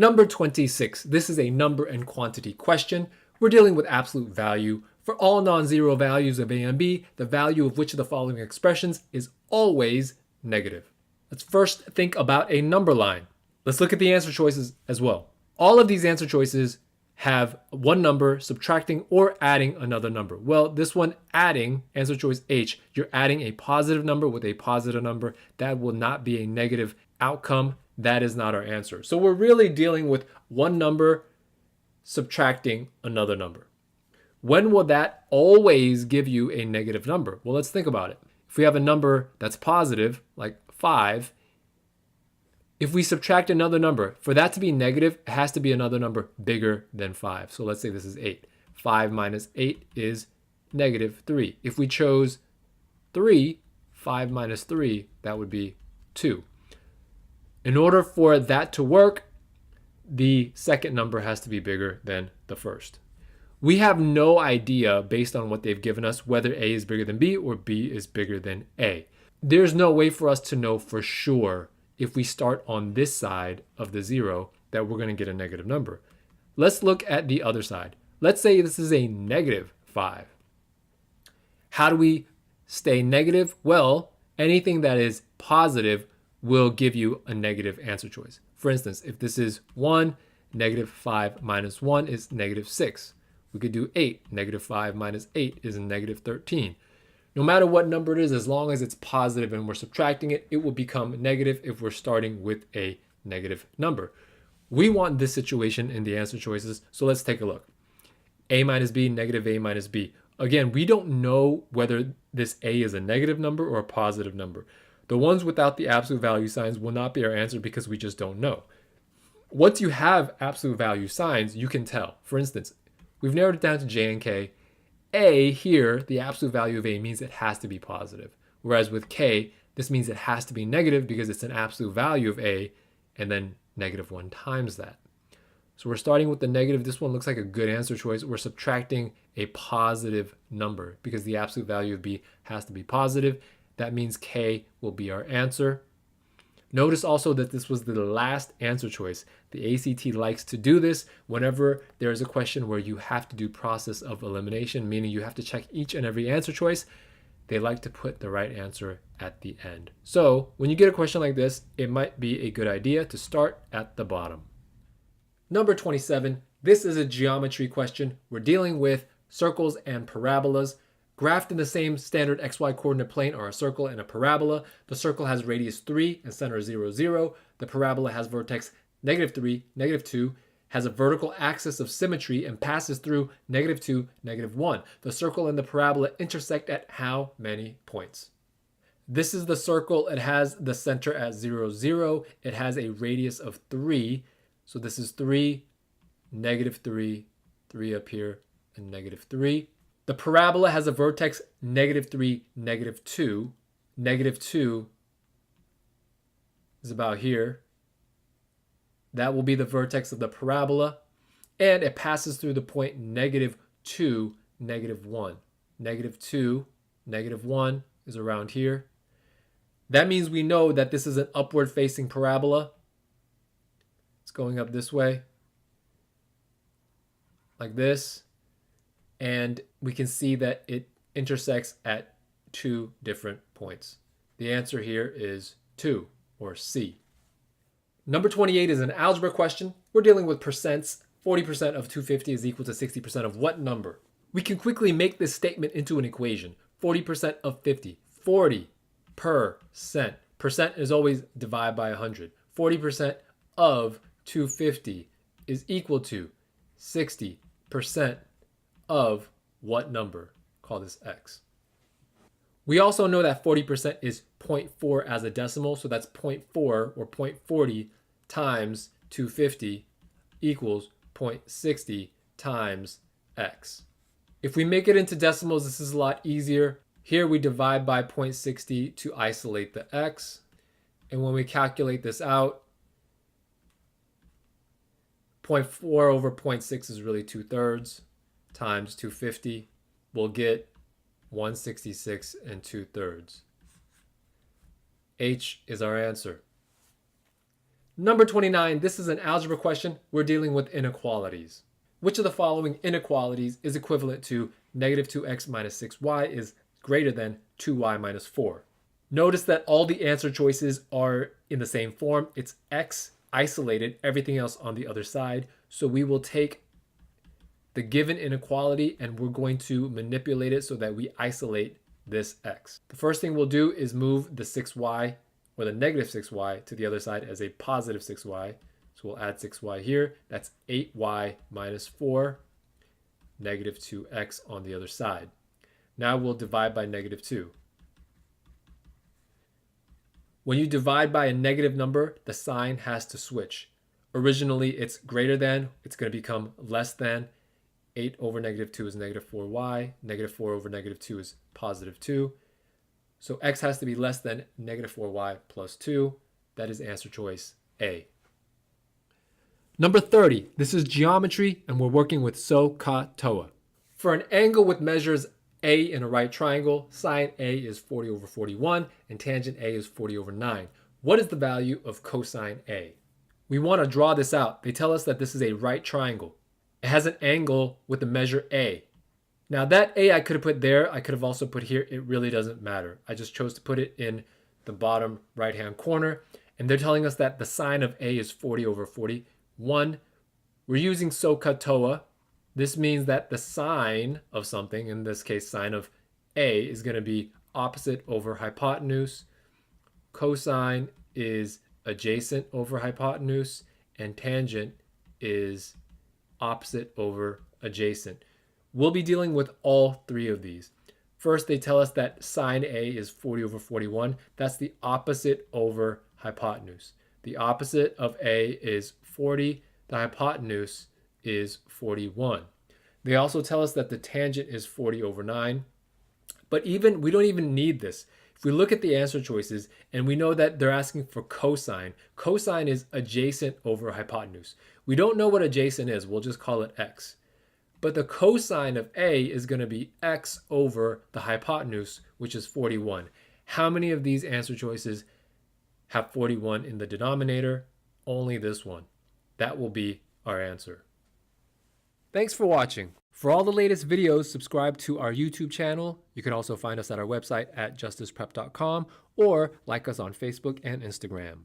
Number 26. This is a number and quantity question. We're dealing with absolute value. For all non-zero values of a and b, the value of which of the following expressions is always negative. Let's first think about a number line. Let's look at the answer choices as well. All of these answer choices have one number subtracting or adding another number. Well, this one adding, answer choice H, you're adding a positive number with a positive number. That will not be a negative outcome. That is not our answer. So we're really dealing with one number subtracting another number. When will that always give you a negative number? Well, let's think about it. If we have a number that's positive, like 5, if we subtract another number, for that to be negative, it has to be another number bigger than 5. So let's say this is 8. 5 minus 8 is negative 3. If we chose 3, 5 minus 3, that would be 2. In order for that to work, the second number has to be bigger than the first. We have no idea, based on what they've given us, whether A is bigger than B or B is bigger than A. There's no way for us to know for sure if we start on this side of the 0 that we're going to get a negative number. Let's look at the other side. Let's say this is a negative 5. How do we stay negative? Well, anything that is positive will give you a negative answer choice. For instance, if this is 1, negative 5 minus 1 is negative 6. We could do 8. Negative 5 minus 8 is a negative 13. No matter what number it is, as long as it's positive and we're subtracting it, it will become negative if we're starting with a negative number. We want this situation in the answer choices, so let's take a look. A minus B, negative A minus B. Again, we don't know whether this A is a negative number or a positive number. The ones without the absolute value signs will not be our answer because we just don't know. Once you have absolute value signs, you can tell. For instance, we've narrowed it down to J and K. A here, the absolute value of A means it has to be positive. Whereas with K, this means it has to be negative because it's an absolute value of A and then negative 1 times that. So we're starting with the negative. This one looks like a good answer choice. We're subtracting a positive number because the absolute value of B has to be positive. That means K will be our answer. Notice also that this was the last answer choice. The ACT likes to do this whenever there is a question where you have to do process of elimination, meaning you have to check each and every answer choice. They like to put the right answer at the end. So when you get a question like this, it might be a good idea to start at the bottom. Number 27, this is a geometry question. We're dealing with circles and parabolas. Graphed in the same standard XY coordinate plane are a circle and a parabola. The circle has radius 3 and center 0, 0. The parabola has vertex negative 3, negative 2, has a vertical axis of symmetry and passes through negative 2, negative 1. The circle and the parabola intersect at how many points? This is the circle. It has the center at 0, 0. It has a radius of 3. So this is 3, negative 3, 3 up here, and negative 3. The parabola has a vertex negative 3, negative 2. Negative 2 is about here. That will be the vertex of the parabola. And it passes through the point negative 2, negative 1. Negative 2, negative 1 is around here. That means we know that this is an upward facing parabola. It's going up this way, like this. And we can see that it intersects at 2 different points. The answer here is 2, or C. Number 28 is an algebra question. We're dealing with percents. 40% of 250 is equal to 60% of what number? We can quickly make this statement into an equation. 40% of 50. 40%. Percent is always divide by 100. 40% of 250 is equal to 60% of what number? Call this X. We also know that 40% is 0.4 as a decimal, so that's 0.4 or 0.40 times 250 equals 0.60 times X. If we make it into decimals, this is a lot easier. Here we divide by 0.60 to isolate the X. And when we calculate this out, 0.4 over 0.6 is really 2/3 times 250. We'll get 166 2/3. H is our answer. Number 29, this is an algebra question. We're dealing with inequalities. Which of the following inequalities is equivalent to negative 2x minus 6y is greater than 2y minus 4? Notice that all the answer choices are in the same form. It's x isolated, everything else on the other side. So we will take the given inequality and we're going to manipulate it so that we isolate this x. The first thing we'll do is move the 6y or the negative 6y to the other side as a positive 6y. So we'll add 6y here. That's 8y minus 4, negative 2x on the other side. Now we'll divide by negative 2. When you divide by a negative number, the sign has to switch. Originally, it's greater than. It's going to become less than. 8 over negative 2 is negative 4y. Negative 4 over negative 2 is positive 2. So x has to be less than negative 4y plus 2. That is answer choice A. Number 30, this is geometry and we're working with SOHCAHTOA. For an angle with measures A in a right triangle, sine A is 40 over 41 and tangent A is 40 over 9. What is the value of cosine A? We want to draw this out. They tell us that this is a right triangle. It has an angle with the measure A. Now that A I could have put there, I could have also put here. It really doesn't matter. I just chose to put it in the bottom right-hand corner. And they're telling us that the sine of A is 40 over 41. We're using SOHCAHTOA. This means that the sine of something, in this case sine of A, is going to be opposite over hypotenuse. Cosine is adjacent over hypotenuse. And tangent is opposite over adjacent. We'll be dealing with all three of these. First, they tell us that sine A is 40 over 41. That's the opposite over hypotenuse. The opposite of A is 40. The hypotenuse is 41. They also tell us that the tangent is 40 over 9. But we don't even need this. If we look at the answer choices and we know that they're asking for cosine, cosine is adjacent over hypotenuse. We don't know what adjacent is. We'll just call it x. But the cosine of A is going to be x over the hypotenuse, which is 41. How many of these answer choices have 41 in the denominator? Only this one. That will be our answer. Thanks for watching. For all the latest videos, subscribe to our YouTube channel. You can also find us at our website at justiceprep.com or like us on Facebook and Instagram.